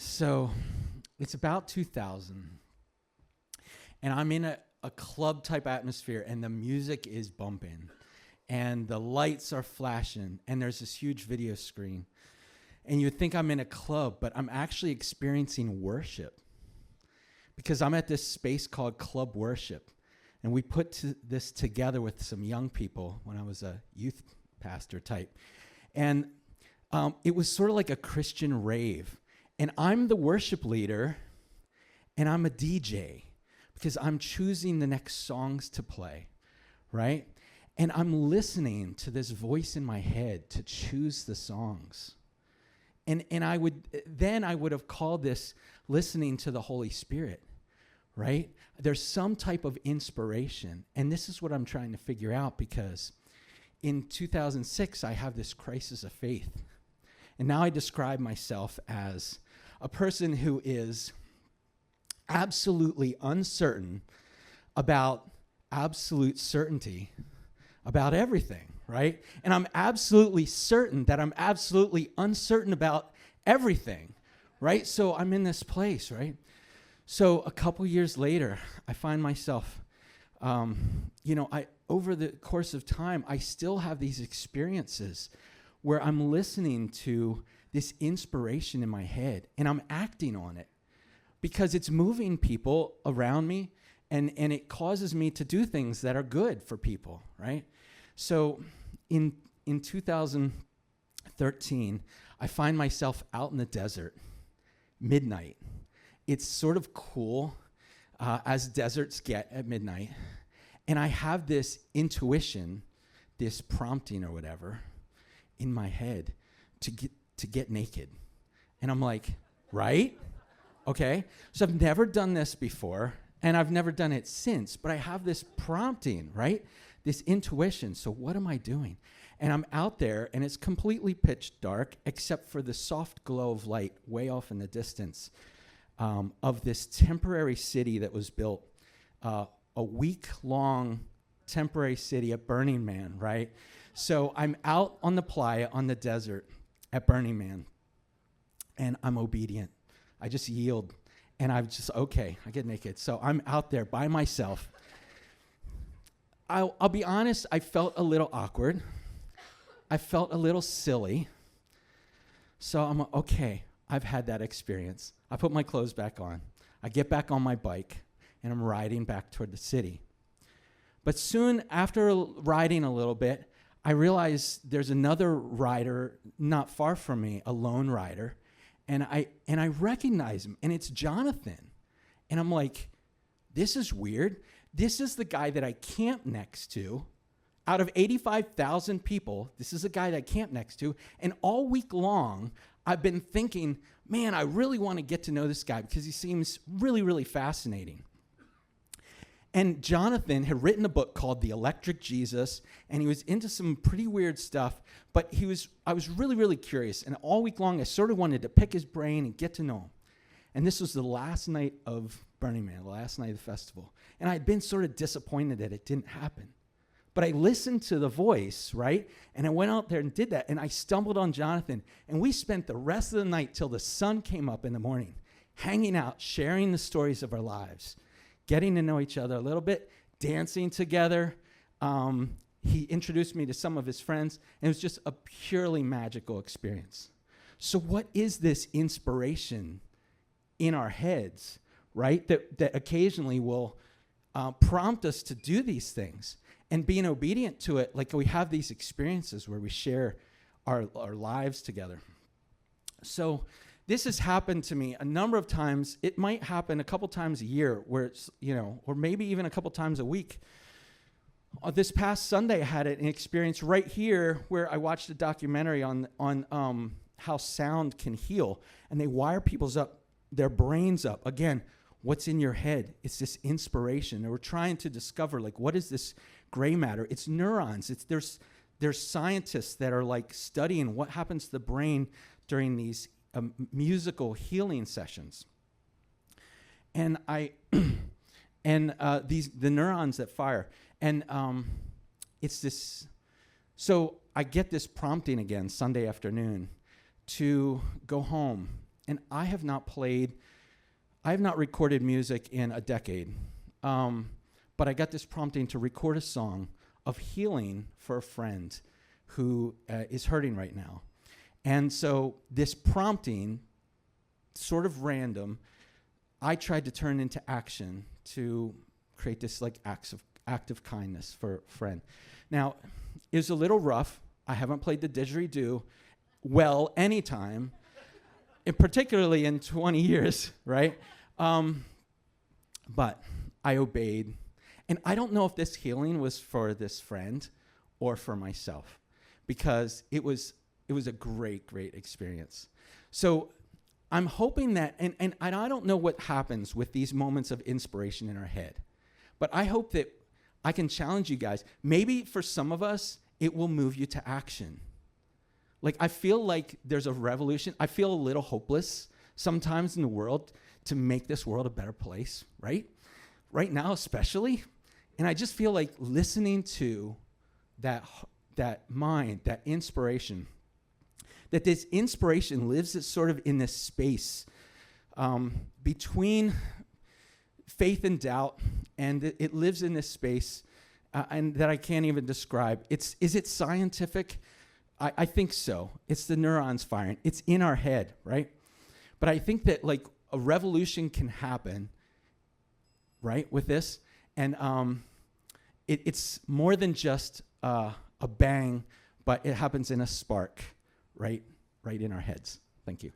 So it's about 2000, and I'm in a club type atmosphere, and the music is bumping, and the lights are flashing, and there's this huge video screen. And you'd think I'm in a club, but I'm actually experiencing worship because I'm at this space called Club Worship. And we put this together with some young people when I was a youth pastor type. And it was sort of like a Christian rave. And I'm the worship leader, and I'm a DJ because I'm choosing the next songs to play, right? And I'm listening to this voice in my head to choose the songs. And I would have called this listening to the Holy Spirit, right? There's some type of inspiration. And this is what I'm trying to figure out, because in 2006, I have this crisis of faith. And now I describe myself as a person who is absolutely uncertain about absolute certainty about everything, right? And I'm absolutely certain that I'm absolutely uncertain about everything, right? So I'm in this place, right? So a couple years later, I find myself, over the course of time, I still have these experiences where I'm listening to this inspiration in my head, and I'm acting on it because it's moving people around me, and it causes me to do things that are good for people, right? So in 2013, I find myself out in the desert, midnight. It's sort of cool as deserts get at midnight. And I have this intuition, this prompting or whatever in my head to get naked. And I'm like, right? Okay. So I've never done this before, and I've never done it since, but I have this prompting, right? This intuition. So what am I doing? And I'm out there, and it's completely pitch dark except for the soft glow of light way off in the distance of this temporary city that was built, a week-long temporary city at Burning Man, right? So I'm out on the playa on the desert at Burning Man, and I'm obedient. I just yield, and I'm just, okay, I get naked. So I'm out there by myself. I'll be honest, I felt a little awkward. I felt a little silly. So I'm okay, I've had that experience. I put my clothes back on. I get back on my bike, and I'm riding back toward the city. But soon after riding a little bit, I realize there's another rider not far from me, a lone rider, and I recognize him, and it's Jonathan. And I'm like, this is weird. This is the guy that I camp next to. Out of 85,000 people, this is a guy that I camp next to. And all week long, I've been thinking, man, I really want to get to know this guy because he seems really, really fascinating. And Jonathan had written a book called The Electric Jesus, and he was into some pretty weird stuff, but I was really, really curious. And all week long, I sort of wanted to pick his brain and get to know him. And this was the last night of Burning Man, the last night of the festival. And I'd been sort of disappointed that it didn't happen. But I listened to the voice, right? And I went out there and did that. And I stumbled on Jonathan. And we spent the rest of the night till the sun came up in the morning, hanging out, sharing the stories of our lives, getting to know each other a little bit, dancing together. He introduced me to some of his friends. And it was just a purely magical experience. So what is this inspiration in our heads, right, that occasionally will prompt us to do these things? And being obedient to it, like we have these experiences where we share our lives together. So this has happened to me a number of times. It might happen a couple times a year where it's, or maybe even a couple times a week. This past Sunday, I had an experience right here where I watched a documentary on how sound can heal. And they wire their brains up. Again, what's in your head? It's this inspiration. And we're trying to discover, like, what is this gray matter? It's neurons. There's scientists that are like studying what happens to the brain during these musical healing sessions. And the neurons that fire. And it's this. So I get this prompting again Sunday afternoon to go home and I have not recorded music in a decade. But I got this prompting to record a song of healing for a friend who is hurting right now. And so this prompting, sort of random, I tried to turn into action to create this like act of kindness for a friend. Now, it was a little rough. I haven't played the didgeridoo well anytime, and particularly in 20 years, right? But I obeyed. And I don't know if this healing was for this friend or for myself, because it was a great, great experience. So I'm hoping that, and I don't know what happens with these moments of inspiration in our head, but I hope that I can challenge you guys. Maybe for some of us, it will move you to action. Like, I feel like there's a revolution. I feel a little hopeless sometimes in the world to make this world a better place, right? Right now, especially. And I just feel like listening to that mind, that inspiration, that this inspiration lives sort of in this space between faith and doubt, and it lives in this space and that I can't even describe. Is it scientific? I think so. It's the neurons firing. It's in our head, right? But I think that like a revolution can happen, right, with this. And it's more than just a bang, but it happens in a spark, right in our heads. Thank you.